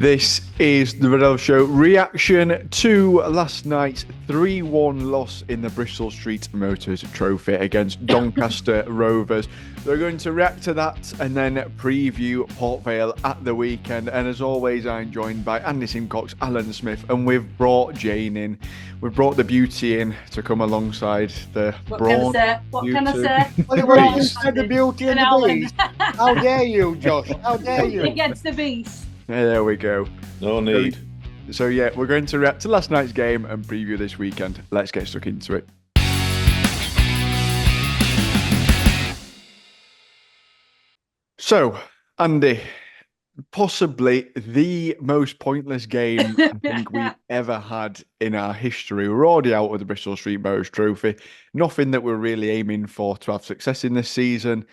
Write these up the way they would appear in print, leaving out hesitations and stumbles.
This is the Riddle Show reaction to last night's 3-1 loss in the Bristol Street Motors Trophy against Doncaster Rovers. We're going to react to that and then preview Port Vale at the weekend. And as always, I'm joined by Andy Simcox, Alan Smith, and we've brought Jane in. We've brought the beauty in to come alongside the brawn. What can I say? Well, we're alongside the beauty and the beast. How dare you, Josh? How dare you? Against the beast. There we go. No need. So yeah, we're going to react to last night's game and preview this weekend. Let's get stuck into it. So, Andy, possibly the most pointless game I think we've ever had in our history. We're already out of the Bristol Street Motors Trophy. Nothing that we're really aiming for to have success in this season.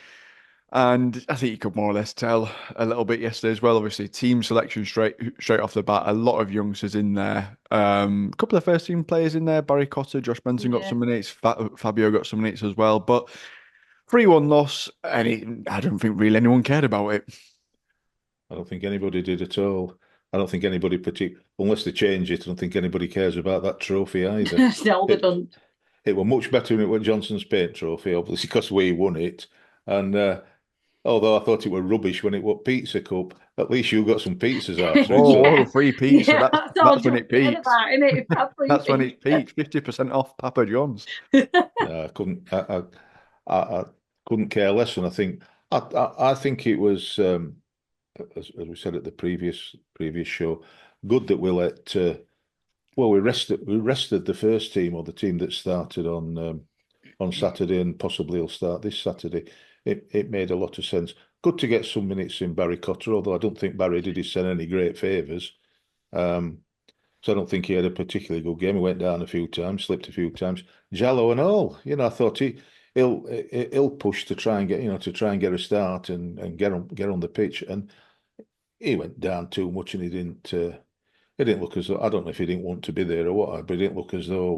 And I think you could more or less tell a little bit yesterday as well. Obviously, team selection straight off the bat. A lot of youngsters in there. A couple of first team players in there. Barry Cotter, Josh Benson got some minutes. Fabio got some minutes as well. But 3-1 loss, and I don't think really anyone cared about it. I don't think anybody did at all. I don't think anybody unless they change it, I don't think anybody cares about that trophy either. No, they don't. It was much better than it was Johnson's Paint Trophy, obviously, because we won it. And although I thought it was rubbish when it was Pizza Cup, at least you got some pizzas out of it. Oh, free pizza. Yeah, that's when it peaks. That's when it peaks. 50% off Papa John's. I couldn't care less, and I think it was, as we said at the previous show, good that we let. We rested the first team, or the team that started on Saturday and possibly will start this Saturday. It made a lot of sense. Good to get some minutes in Barry Cotter, although I don't think Barry did his son any great favours. So I don't think he had a particularly good game. He went down a few times, slipped a few times. Jallo and all, I thought he'll push to try and get a start and get on the pitch. And he went down too much, and he didn't look as though, I don't know if he didn't want to be there or what, but it didn't look as though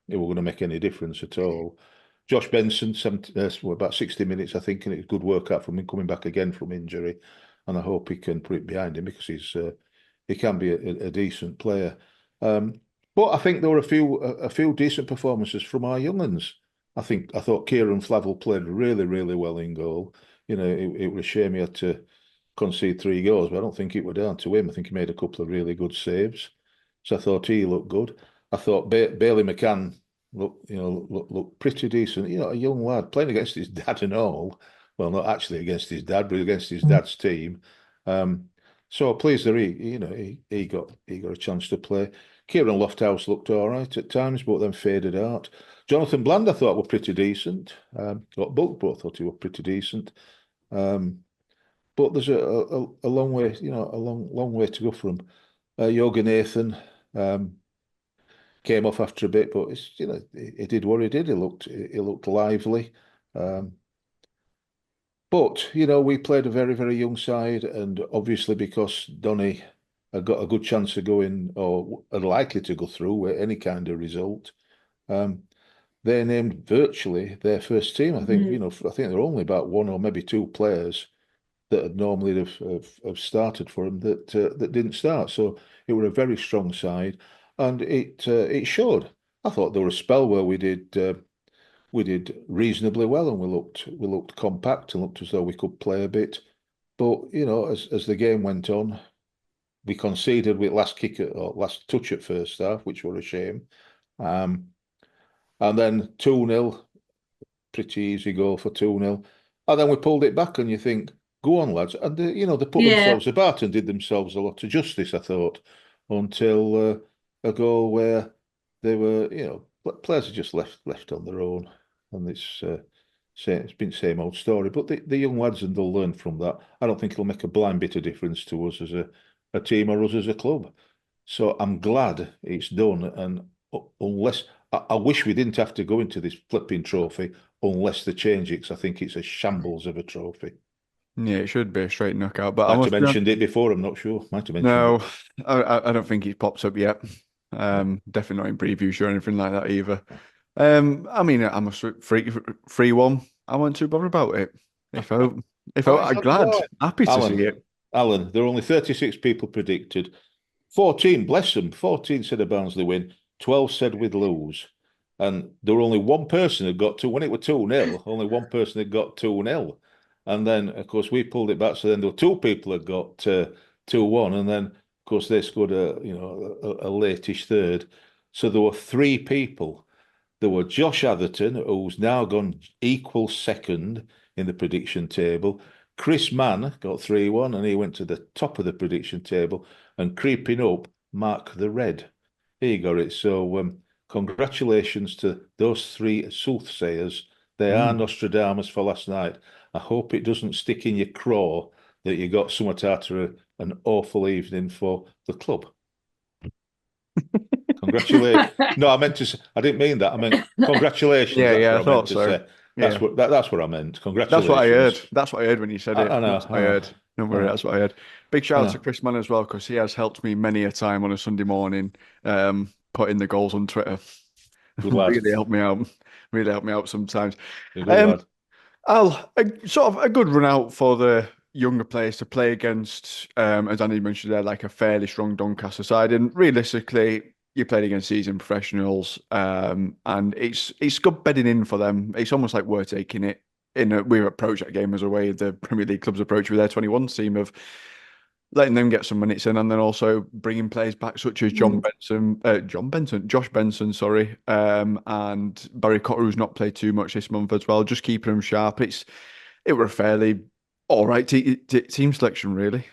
it were going to make any difference at all. Josh Benson, about 60 minutes, I think, and it's good work out from him coming back again from injury. And I hope he can put it behind him, because he can be a decent player. But I think there were a few decent performances from our young uns. I thought Kieran Flavel played really, really well in goal. It was a shame he had to concede 3 goals, but I don't think it was down to him. I think he made a couple of really good saves. So I thought he looked good. I thought Bailey McCann look pretty decent. A young lad playing against his dad and all. Well, not actually against his dad, but against his dad's team. So pleased that he got a chance to play. Kieran Lofthouse looked all right at times, but then faded out. Jonathan Bland, I thought, were pretty decent. Got booked, but I thought he were pretty decent. But there's a long way, a long way to go for him. Yoga Nathan. Came off after a bit, but he did what he did. He looked lively. But we played a very, very young side, and obviously because Donny had got a good chance of going, or are likely to go through with any kind of result, they named virtually their first team. I think I think there were only about 1 or maybe 2 players that had normally have started for him that didn't start. So it was a very strong side. And it showed. I thought there was a spell where we did reasonably well, and we looked compact and looked as though we could play a bit. But as the game went on, we conceded with last touch at first half, which were a shame. And then 2-0, pretty easy goal for 2-0. And then we pulled it back, and you think, go on, lads. And they put themselves about and did themselves a lot of justice, I thought, until a goal where they were, players are just left on their own, and it's been the same old story. But the young lads, and they'll learn from that. I don't think it'll make a blind bit of difference to us as a team or us as a club. So I'm glad it's done, and unless I wish we didn't have to go into this flipping trophy unless they change it, because I think it's a shambles of a trophy. Yeah, it should be a straight knockout. But I might have mentioned it before. I'm not sure. Might have mentioned no, I don't think it pops up yet. Definitely not in previews or anything like that either. I'm a 3-1. I wasn't too bothered about it. I'm glad, happy to see it. Alan, there were only 36 people predicted. 14, bless them, 14 said a Barnsley win, 12 said we'd lose. And there were only one person who got to, when it was 2-0, only one person had got 2-0. And then, of course, we pulled it back. So then there were two people that got 2-1. And then, of course, they scored a latish third. So there were three people. There were Josh Atherton, who's now gone equal second in the prediction table. Chris Mann got 3-1, and he went to the top of the prediction table. And creeping up, Mark the Red. He got it. So congratulations to those three soothsayers. They are Nostradamus for last night. I hope it doesn't stick in your craw that you got somewhat after an awful evening for the club. Congratulations. No, I meant to say, I didn't mean that. I meant congratulations. Yeah, That's what I meant to so. say. That's Yeah. that's what I meant. Congratulations. That's what I heard. That's what I heard when you said it. I know. That's what I heard. Don't worry, that's what I heard. Big shout out to Chris Mann as well, because he has helped me many a time on a Sunday morning, putting the goals on Twitter. Good lad. Really helped me out. Really helped me out sometimes. Good lad. Sort of a good run out for the younger players to play against, as Andy mentioned there, like a fairly strong Doncaster side. And realistically, you played against seasoned professionals, and it's good bedding in for them. It's almost like we're taking it we approach that game as a way the Premier League clubs approach with their 21 team of letting them get some minutes in, and then also bringing players back such as Josh Benson, sorry, and Barry Cotter, who's not played too much this month as well, just keeping them sharp. It were a fairly all right team selection, really.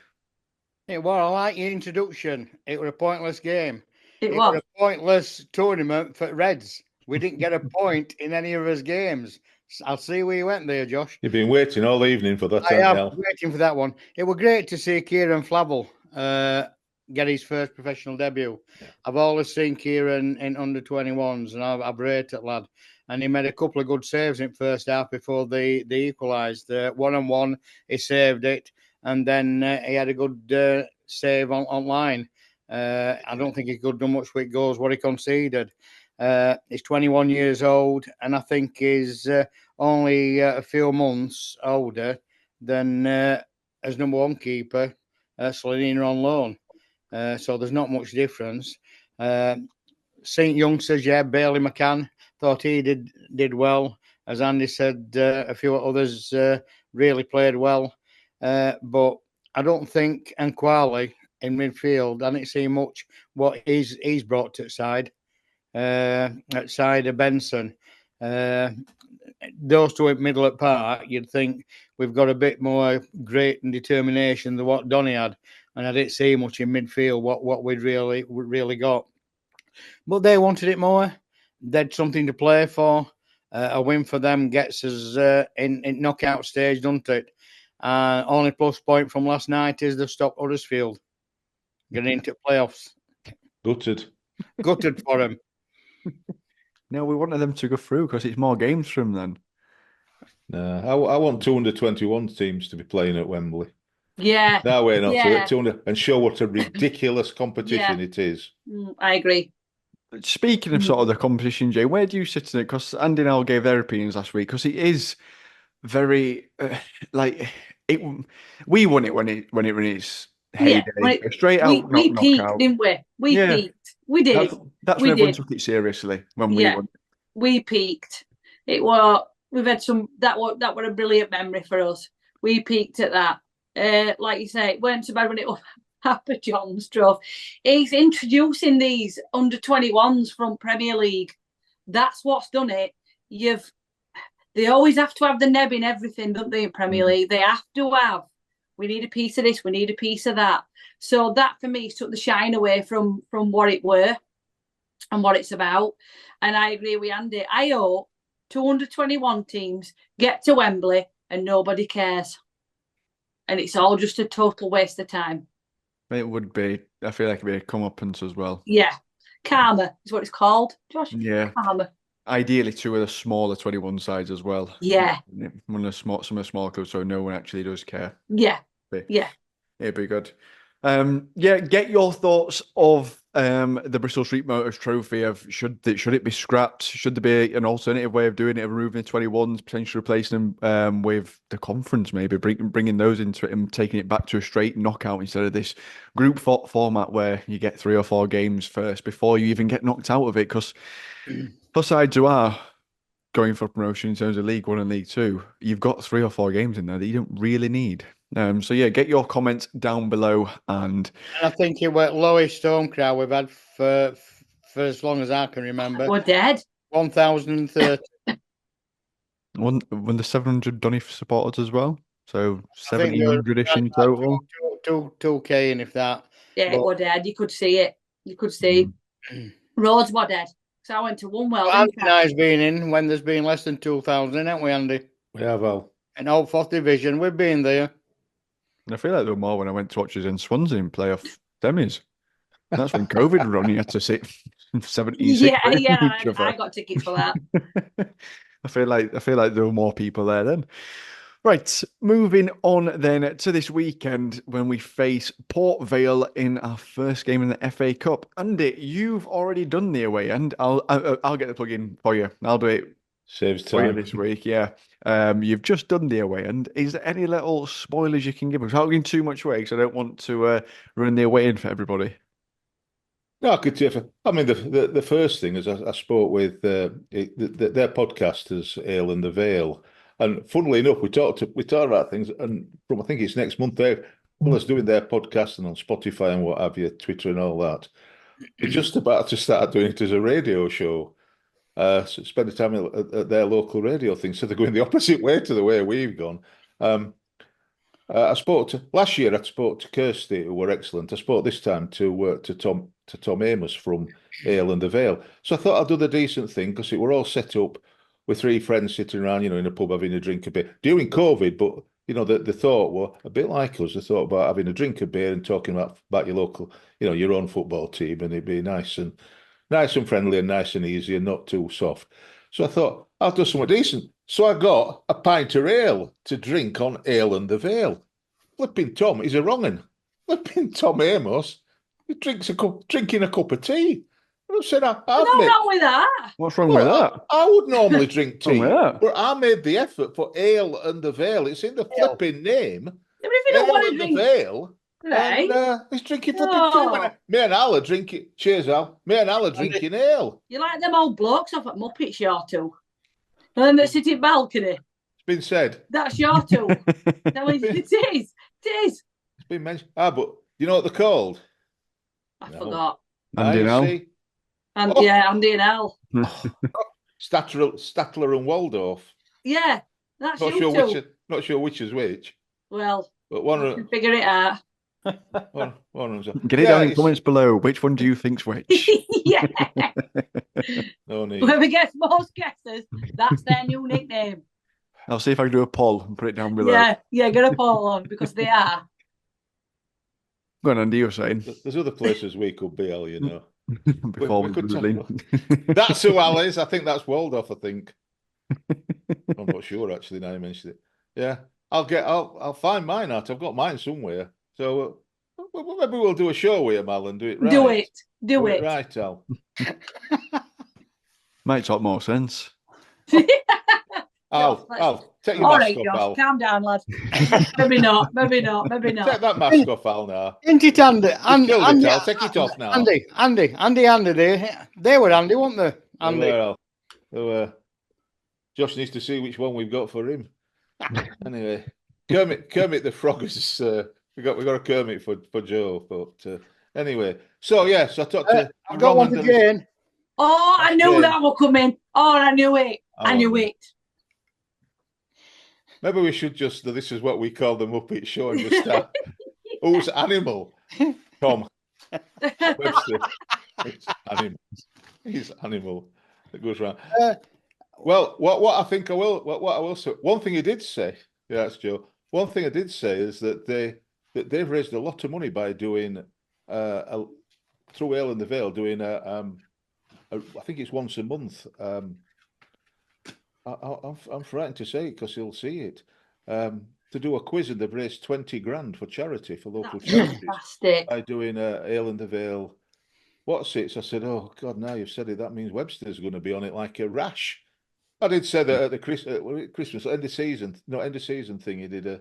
It was. I like your introduction. It was a pointless game. It was a pointless tournament for Reds. We didn't get a point in any of his games. I'll see where you went there, Josh. You've been waiting all evening for that. I am waiting for that one. It was great to see Kieran Flavel get his first professional debut. Yeah. I've always seen Kieran in under 21s, and I've rated lad. And he made a couple of good saves in first half before they equalised. 1-on-1, he saved it, and then he had a good save online. I don't think he could have done much with goals what he conceded. He's 21 years old, and I think he's only a few months older than as number one keeper, Selena on loan. So there's not much difference. St. Youngsters, Bailey McCann, thought he did well. As Andy said, a few others really played well. But I don't think Nkwali in midfield, I didn't see much what he's brought to the side. Outside of Benson, those two in middle at park, you'd think we've got a bit more grit and determination than what Donny had, and I didn't see much in midfield what we'd really got. But they wanted it more. They had something to play for. A win for them gets us in knockout stage, doesn't it? Only plus point from last night is the stop Huddersfield getting into playoffs. Gutted for him. No, we wanted them to go through because it's more games for them then. No, I want 221 teams to be playing at Wembley. Yeah. No, we're not. Yeah. 200 and show what a ridiculous competition it is. I agree. Speaking of sort of the competition, Jay, where do you sit in it? Because Andy and Al gave their opinions last week. Because it is very like it. We won it when it was in its heyday. Straight out, we peaked, knockout. didn't we? We peaked. We did. That's when everyone took it seriously when we won. We peaked. We've had some that were a brilliant memory for us. We peaked at that. Like you say, it weren't so bad when it was Papa John's stuff. He's introducing these under 21s from Premier League. That's what's done it. They always have to have the neb in everything, don't they, in Premier League? They have to have. We need a piece of this, we need a piece of that. So that for me took the shine away from what it were and what it's about. And I agree with Andy. I hope 221 teams get to Wembley and nobody cares. And it's all just a total waste of time. It would be. I feel like it'd be a comeuppance as well. Yeah. Karma is what it's called, Josh. Yeah. Karma. Ideally, two of the smaller 21 sides as well. Yeah. Some of the small clubs, so no one actually does care. Yeah. Yeah. It'd be good. Get your thoughts of the Bristol Street Motors Trophy of should it be scrapped? Should there be an alternative way of doing it, of removing the 21s, potentially replacing them with the conference, maybe bringing those into it and taking it back to a straight knockout instead of this group format where you get 3 or 4 games first before you even get knocked out of it? Because plus sides who are going for promotion in terms of League One and League Two, you've got 3 or 4 games in there that you don't really need. So yeah, get your comments down below, and I think it was lowest home crowd we've had for as long as I can remember. We're dead. 1,030. when the 700 Donny supporters as well, so I think there were 1,700-ish in total. 2K, and if that. Yeah, But- it were dead. You could see it. You could see. Roads were dead. So I went to one well. Andy and I's been in when there's been less than 2,000, haven't we, Andy? We have, Al. In Old Fourth Division, we've been there. And I feel like there were more when I went to watch us in Swansea in playoff semis. That's when COVID was on. You had to sit 76. Yeah, I got tickets for that. I feel like there were more people there then. Right, moving on then to this weekend when we face Port Vale in our first game in the FA Cup. Andy, you've already done the away end. I'll get the plug in for you. I'll do it. Saves For you time. this week, yeah. You've just done the away end. Is there any little spoilers you can give us? Without giving too much away, because I don't want to ruin the away end for everybody. No, I could tell you. I mean, the first thing is I spoke with their podcasters, Ale and the Vale, and funnily enough, we talked about things, and from I think it's next month they're doing their podcasting on Spotify and what have you, Twitter and all that. They're just about to start doing it as a radio show. So spend the time at their local radio thing. So they're going the opposite way to the way we've gone. Last year. I spoke to Kirsty, who were excellent. I spoke this time to Tom Amos from Ale and the Vale. So I thought I'd do the decent thing because it were all set up with 3 friends sitting around, in a pub having a drink a bit during COVID. But the thought were a bit like us. They thought about having a drink of beer and talking about your local, your own football team, and it'd be nice and friendly and nice and easy and not too soft. So I thought I'll do something decent. So I got a pint of ale to drink on Ale and the Vale. Flipping Tom, he's a wrong'un. Flipping Tom Amos, he drinking a cup of tea. And I said, What's wrong with that? What's wrong with that? I would normally drink tea, Wrong with that? but I made the effort for Ale and the Vale. It's in the flipping name. But if you don't Ale want to and drink, the Vale. right? And he's drinking flipping tea. Me and Al are drinking. Cheers, Al. Me and Al are drinking ale. You like them old blokes off at Muppets, your two. And then they sit in balcony. It's been said. That's your two. No, it is. It is. It's been mentioned. But you know what they're called? I No. forgot. Andy and Al. And yeah, Andy and Al. Statler and Waldorf. Yeah, that's Not you sure two. not sure which is which. Well, But you can figure it out. one of them. Get it down in the comments below. Which one do you think's which? Yeah. No need. Whoever gets most guesses, that's their new nickname. I'll see if I can do a poll and put it down below. Yeah, get a poll on because they are. Go on, Andy, you're saying. There's other places we could be, Al, Before we we could really- That's who Al is. I think that's Waldorf, I think. I'm not sure actually now you mentioned it. Yeah. I'll find mine out. I've got mine somewhere. So maybe we'll do a show with him, Al, and do it right. Do it. Right, Al. Might talk more sense. Al, take your All mask right, off, Josh, Al. calm down, lad. Maybe not. Take that mask off, Al, now. Isn't it Andy? Killed it, Al. Take it off now. Andy, they were Andy, weren't they? Andy. They were. Josh needs to see which one we've got for him. Anyway, Kermit the Frog is. We got a Kermit for Joe, but anyway. So yes, I talked to. I've got one for Jane. Oh, I knew that would come in. Oh, I knew it. I knew it. Maybe we should just. This is what we call the Muppet Show, and just start. Who's animal? Tom. Webster. It's animal. He's animal. It goes round. Well, what I think I will. What I will say. One thing he did say. Yeah, that's Joe. One thing I did say is that they've raised a lot of money by doing through Ale and the Vale doing I think it's once a month. I'm frightened to say it because he'll see it. To do a quiz, and they've raised 20 grand for charity for local charities Fantastic. by doing Ale and the Vale what's it? So I said, oh God, now you've said it. That means Webster's going to be on it like a rash. I did say that at the Christmas end of season, no end of season thing. He did a.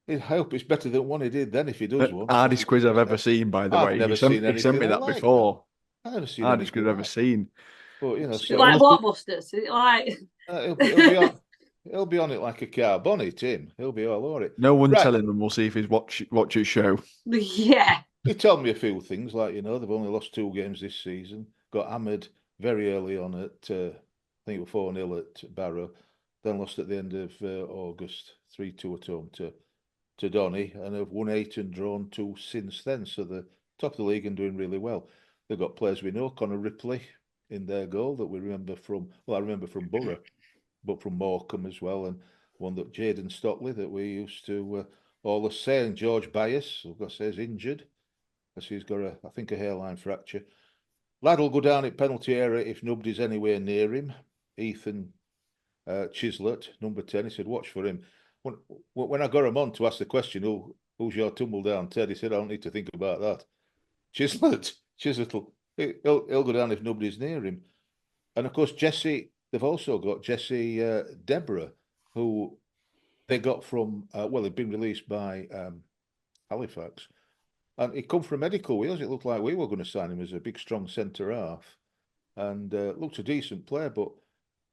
I hope it's better than one he did then if he does one. Hardest quiz I've ever seen, by the I've way. never seen He sent anything me that like before. that. I've never seen Hardest quiz anything I've ever like. seen. But you know, Is it so like Blockbusters? Is it like he'll be on. He'll be on it like a car bonnet, Tim. He'll be all over it. No one Right. telling them. We'll see if he's watch his show. yeah. He told me a few things, like they've only lost 2 games this season. Got hammered very early on at I think it was 4-0 at Barrow. Then lost at the end of August, 3-2 at home to Donny, and have won 8 and drawn 2 since then. So the top of the league and doing really well. They've got players we know, Connor Ripley in their goal that we remember from. Well, I remember from Borough, but from Morecambe as well, and one that Jaden Stockley that we used to always say. And George Bias, I've got to say, is injured. Because he's got I think, a hairline fracture. Lad will go down at penalty area if nobody's anywhere near him. Ethan Chislett, number 10, he said, watch for him. When I got him on to ask the question, who's your tumble down, Ted? He said, I don't need to think about that. Chislett, he'll go down if nobody's near him. And of course, Jesse, they've also got Jesse Deborah, who they got from, they've been released by Halifax. And he come from medical wheels. It looked like we were going to sign him as a big, strong centre half, and looked a decent player. But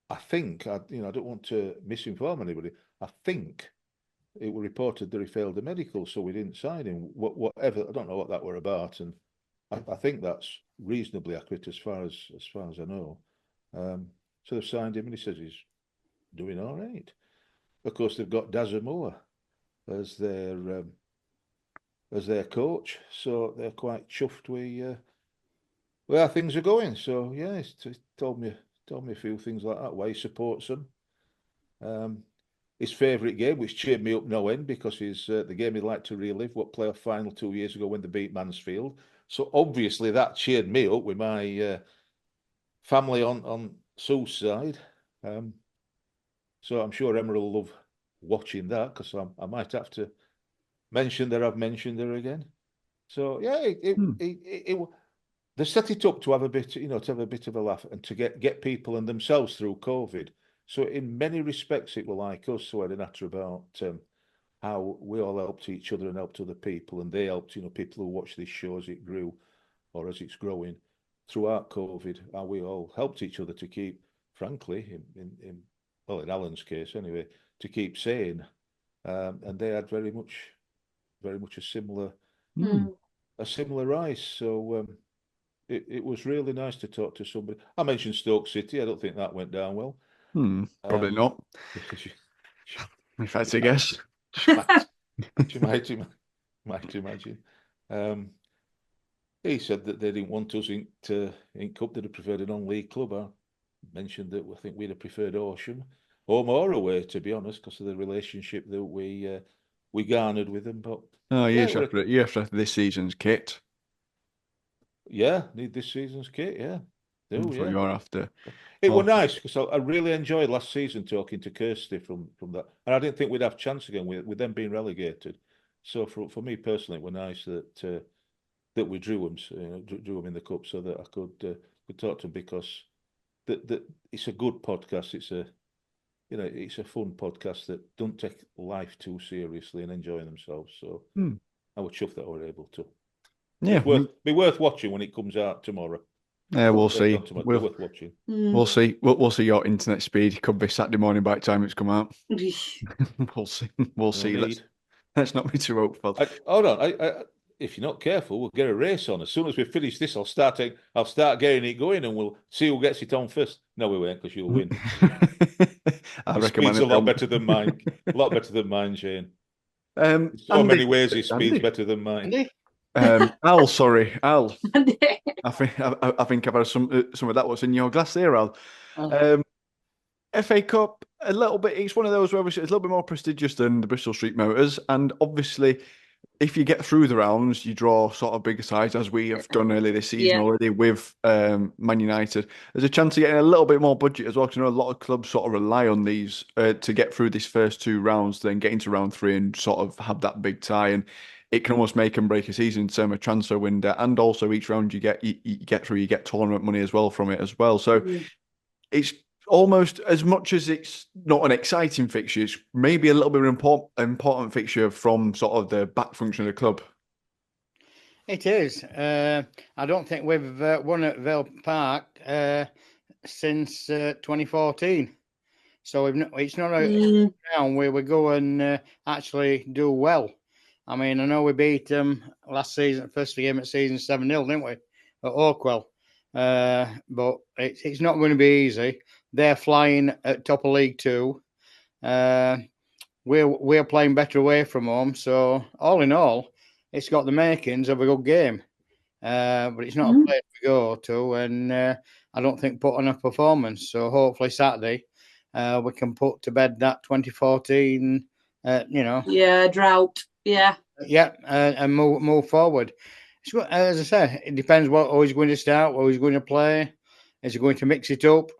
I think I don't want to misinform anybody. I think it was reported that he failed the medical, so we didn't sign him. Whatever, I don't know what that were about, and I think that's reasonably accurate as far as I know. So they've signed him, and he says he's doing all right. Of course, they've got Dazamoa as their coach, so they're quite chuffed with where things are going. So yeah, he's told me a few things like that. Why he supports them. His favourite game, which cheered me up no end, because is the game he'd like to relive, what playoff final 2 years ago when they beat Mansfield. So obviously that cheered me up with my family on Sue's side. So I'm sure Emma will love watching that, because I might have to mention that I've mentioned her again. So yeah, they set it up to have a bit, to have a bit of a laugh and to get people and themselves through COVID. So in many respects, it were like us. So I had an natter about how we all helped each other and helped other people, and they helped, people who watch this show as it grew or as it's growing throughout COVID. How we all helped each other to keep, frankly, in Alan's case anyway, to keep sane. And they had very much a similar rise. So it was really nice to talk to somebody. I mentioned Stoke City. I don't think that went down well. Probably not. If that's a guess. She might imagine. He said that they didn't want us in Cup. They'd have preferred a non-league club. I mentioned that I think we'd have preferred Horsham or more away, to be honest, because of the relationship that we garnered with them. But yes, after this season's kit. Yeah, need this season's kit. Yeah, Yeah. You're after. It was nice because I really enjoyed last season talking to Kirsty from that, and I didn't think we'd have a chance again with them being relegated. So for me personally, it was nice that we drew them in the cup, so that I could talk to them, because that it's a good podcast. It's a fun podcast that don't take life too seriously and enjoying themselves. So I was chuffed that I were able to. Yeah, be worth watching when it comes out tomorrow. Yeah, we'll see. Worth watching. We'll see. We'll see your internet speed. It could be Saturday morning by the time it's come out. We'll see. We'll see. Let's not be too hopeful. Hold on. If you're not careful, we'll get a race on. As soon as we finish this, I'll start getting it going, and we'll see who gets it on first. No, we won't, because you'll win. I His speed's a lot better than mine. A lot better than mine, Shane. Many ways his speed's better than mine. Al, sorry, Al. I think I've had some of that. What's in your glass there, Al? FA Cup, a little bit. It's one of those where it's a little bit more prestigious than the Bristol Street Motors, and obviously, if you get through the rounds, you draw sort of bigger sides, as we have done earlier this season already with Man United. There's a chance of getting a little bit more budget as well, because I know a lot of clubs sort of rely on these to get through these first 2 rounds, then get into round 3 and sort of have that big tie. And it can almost make and break a season in terms of transfer window, and also each round you get through, you get tournament money as well from it as well. So it's almost, as much as it's not an exciting fixture, it's maybe a little bit of an important fixture from sort of the back function of the club. It is. I don't think we've won at Vale Park since 2014. So it's not a round where we go and actually do well. I mean, I know we beat them last season, first game of season 7-0, didn't we? At Oakwell. But it's not going to be easy. They're flying at top of League Two. We're playing better away from home. So all in all, it's got the makings of a good game. But it's not a place we go to, and I don't think put on a performance. So hopefully Saturday we can put to bed that 2014, drought. And move forward. As I said, it depends how he's going to start, what he's going to play. Is he going to mix it up?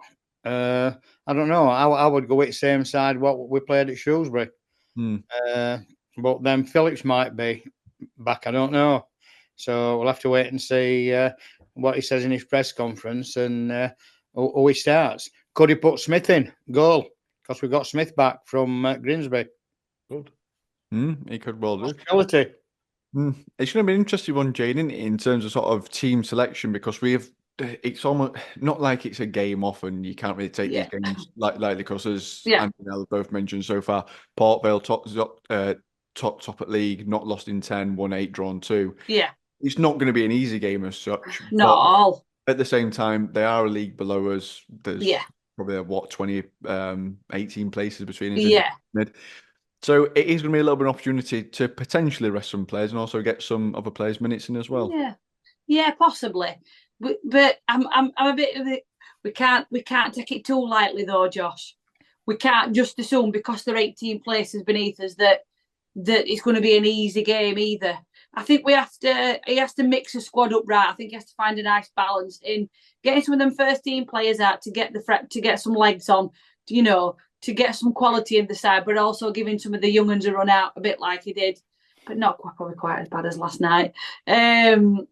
I don't know. I would go with the same side what we played at Shrewsbury. But then Phillips might be back. I don't know. So we'll have to wait and see what he says in his press conference and how he starts. Could he put Smith in goal? Because we got Smith back from Grimsby. Good. He could well do. Possibility. It's going to be an interesting one, Jane, in terms of sort of team selection, because it's almost not like it's a game off and you can't really take these games lightly, because as Andy and Ella both mentioned so far, Port Vale top at league, not lost in 10, won 8, drawn 2. Yeah. It's not going to be an easy game as such. Not at all. At the same time, they are a league below us. There's probably 20, 18 places between us. Yeah. Mid. So it is going to be a little bit of an opportunity to potentially rest some players and also get some other players minutes in as well. Yeah, possibly. But I'm a bit of it. We can't take it too lightly though, Josh. We can't just assume because they're 18 places beneath us that it's going to be an easy game either. I think he has to mix the squad up right. I think he has to find a nice balance in getting some of them first team players out to get some legs on, to get some quality in the side, but also giving some of the young ones a run out a bit like he did, but not probably quite as bad as last night. But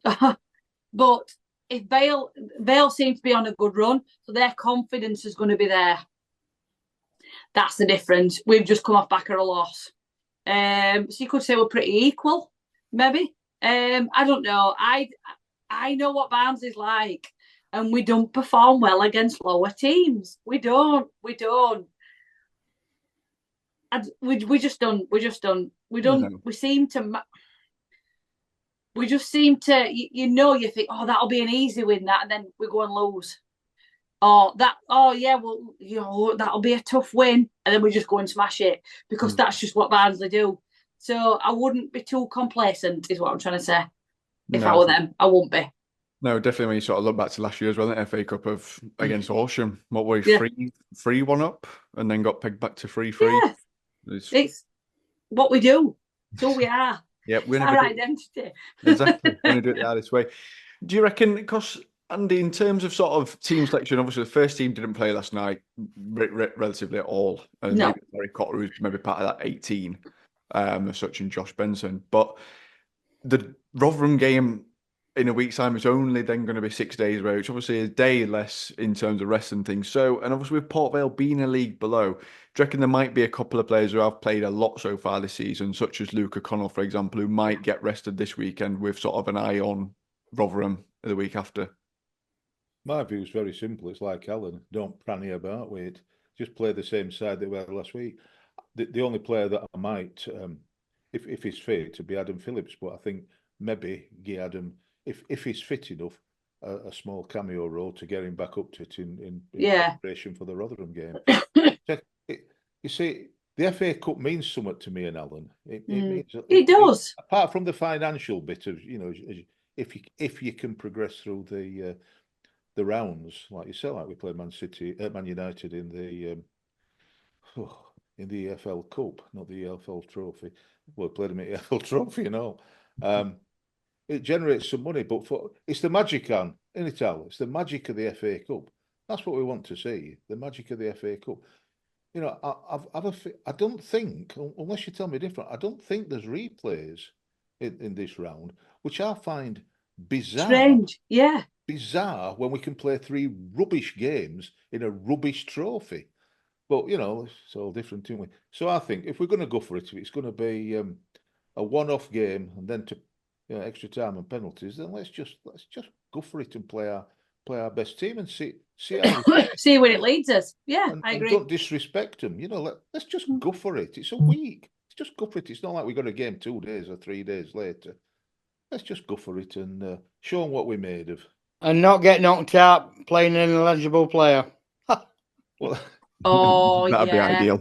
if Vale seem to be on a good run, so their confidence is going to be there. That's the difference. We've just come off back of a loss. So you could say we're pretty equal, maybe. I don't know. I know what Barnsley's like, and we don't perform well against lower teams. We don't. We just don't. We seem to. We just seem to. You think, oh, that'll be an easy win, that, and then we go and lose. That'll be a tough win, and then we just go and smash it because that's just what Barnsley do. So I wouldn't be too complacent, is what I'm trying to say. If I were them, I wouldn't be. No, definitely. When you sort of look back to last year as well, the FA Cup against Horsham, what were we 3-1 up, and then got pegged back to 3-3. Yeah. It's what we do. It's who we are. Yeah, we're our identity. Exactly. We're going to do it the hardest way. Do you reckon? Because Andy, in terms of sort of team selection, obviously the first team didn't play last night relatively at all. And no. Larry Cotter, who's maybe part of that 18, as such, and Josh Benson. But the Rotherham game in a week's time is only then going to be 6 days away, which obviously is a day less in terms of rest and things. So, and obviously with Port Vale being a league below, do you reckon there might be a couple of players who have played a lot so far this season, such as Luke O'Connell, for example, who might get rested this weekend with sort of an eye on Rotherham the week after? My view is very simple. It's like Alan. Don't pranny about with it. Just play the same side they were last week. The only player that I might, if he's fit, to be Adam Phillips. But I think maybe give Adam, if he's fit enough, a small cameo role to get him back up to it in preparation for the Rotherham game. You see, the FA Cup means something to me and Alan. It does. Apart from the financial bit of, if you can progress through the rounds, like you said, like we played Man United in the EFL Cup, not the EFL Trophy. Well, we played them at EFL Trophy and all. It generates some money, but it's the magic, isn't it, Al? It's the magic of the FA Cup. That's what we want to see, the magic of the FA Cup. I don't think, unless you tell me different, I don't think there's replays in this round, which I find bizarre. Strange. Yeah. Bizarre when we can play 3 rubbish games in a rubbish trophy. But it's all different, isn't we? So I think if we're going to go for it, if it's going to be a one-off game and then to extra time and penalties, then let's just go for it and play our best team and see how we See where it leads us. Yeah, and, I and agree. don't disrespect them. Let's just go for it. It's a week. Let's just go for it. It's not like we got a game 2 days or 3 days later. Let's just go for it and show them what we're made of. And not get knocked out playing an ineligible player. Well, Oh, That'd be yeah. ideal.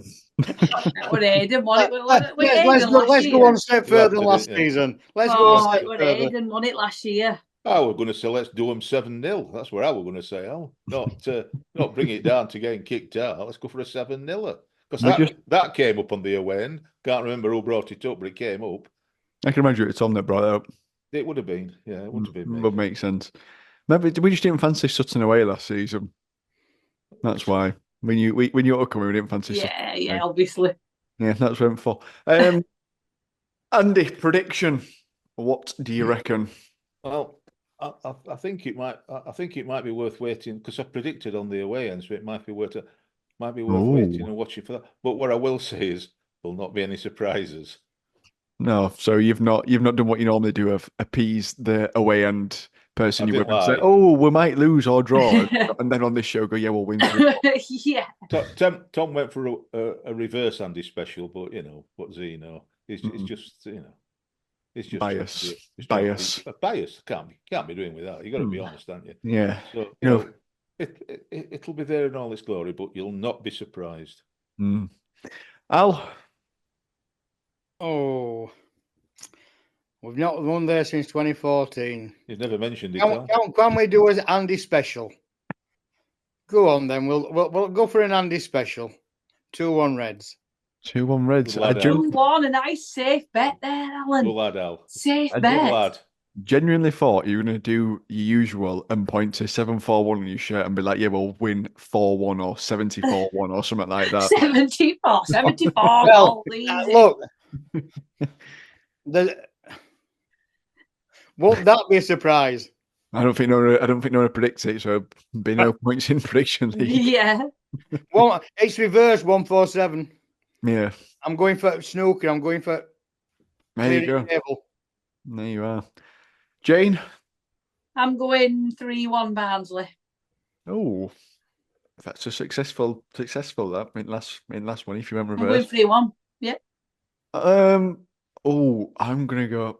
What Aidan won it. Let's go one step further than last Yeah. season. Let's go one Oh, step it was further. Aidan won it last year. I was going to say let's do them 7-0. That's what I was going to say. Not bring it down to getting kicked out. Let's go for a 7-0. Because that came up on the away end. Can't remember who brought it up, but it came up. I can imagine it's Tom that brought it up. It would have been, yeah, it would have been me. Would make sense. Maybe we just didn't fancy Sutton away last season. That's why. When you were coming, we didn't fancy Sutton. Yeah, obviously. Yeah, that's what I'm for. Andy, prediction. What do you reckon? Well, I think it might be worth waiting because I predicted on the away end, so it might be worth waiting and watching for that. But what I will say is there'll not be any surprises. No, so you've not done what you normally do of appease the away end person you would say, oh, we might lose or draw, and then on this show go, yeah, we'll win. Yeah. Tom went for a reverse Andy special, but what does he know? It's just it's just bias. Bias can't be doing with that. You got to be honest, aren't you? Yeah. So it'll be there in all its glory, but you'll not be surprised. Al. Oh, we've not won there since 2014. You've never mentioned it. Can we do an Andy special? Go on then. We'll go for an Andy special. 2-1 Reds. 2-1 Reds. 2-1, a nice safe bet there, Alan. Good lad, Al. Safe bet. Good lad. Genuinely thought you were going to do your usual and point to 7-4-1 on your shirt and be like, yeah, we'll win 4-1 or 74-1 or something like that. 74 Well, look, won't that be a surprise? I don't think no one predicts it, so be no points in prediction league. Yeah. Well, it's reverse 147. Yeah. I'm going for snooker. I'm going for there you go. Table. There you are. Jane? I'm going 3-1 Barnsley. Oh, that's a successful that in last one. If you remember, I'm going 3-1. Yeah. Oh, I'm gonna go.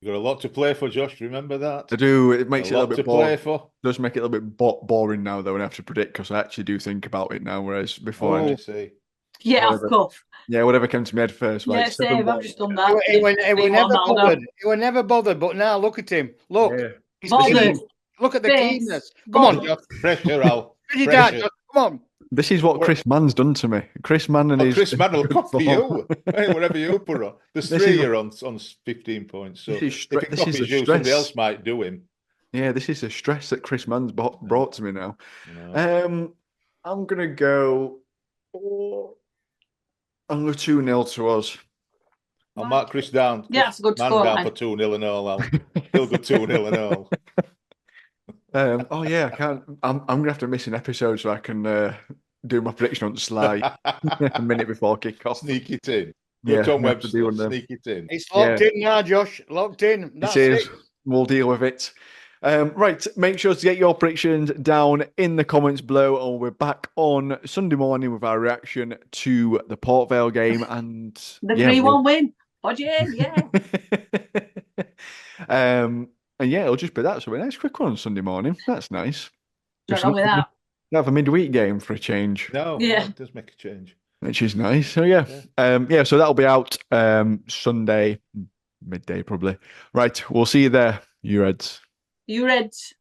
You've got a lot to play for, Josh. Remember that. I do. It makes it a little bit boring. Does make it a little bit boring now, though, when I have to predict because I actually do think about it now, whereas before I see. Yeah, off cuff. Yeah, whatever came to my head first. Yeah, like same. I've just done that. It were never bothered. It were never bothered. But now look at him. Look. Yeah. He's bothered. Look at the keenness. Come on, Josh. Pressure, Al. Come on. This is what Chris Mann's done to me. Chris Mann and his... Chris Mann will copy you. Hey, whatever you put on. There's 3 here on 15 points. So if he copies you, somebody else might do him. Yeah, this is the stress that Chris Mann's brought to me now. I'm going to go... I'm going to 2-0 to us. I'll mark Chris down. Yeah, that's a good Man score. down for 2-0 and all. He'll go 2-0 and all. Oh yeah, I can't. I'm gonna have to miss an episode so I can do my prediction on the slide a minute before kick-off. Sneak it in. Yeah, Tom Webster, sneak it in. It's locked in now, Josh. Locked in. That's it. We'll deal with it. Right, make sure to get your predictions down in the comments below, and we're back on Sunday morning with our reaction to the Port Vale game and the 3-1 win. Hodgin, yeah. And yeah, it'll just be that. So a nice quick one on Sunday morning. That's nice. Not wrong with that. Have a midweek game for a change. No, yeah, it does make a change. Which is nice. So yeah. So that'll be out Sunday midday probably. Right, we'll see you there, you Reds. You Reds.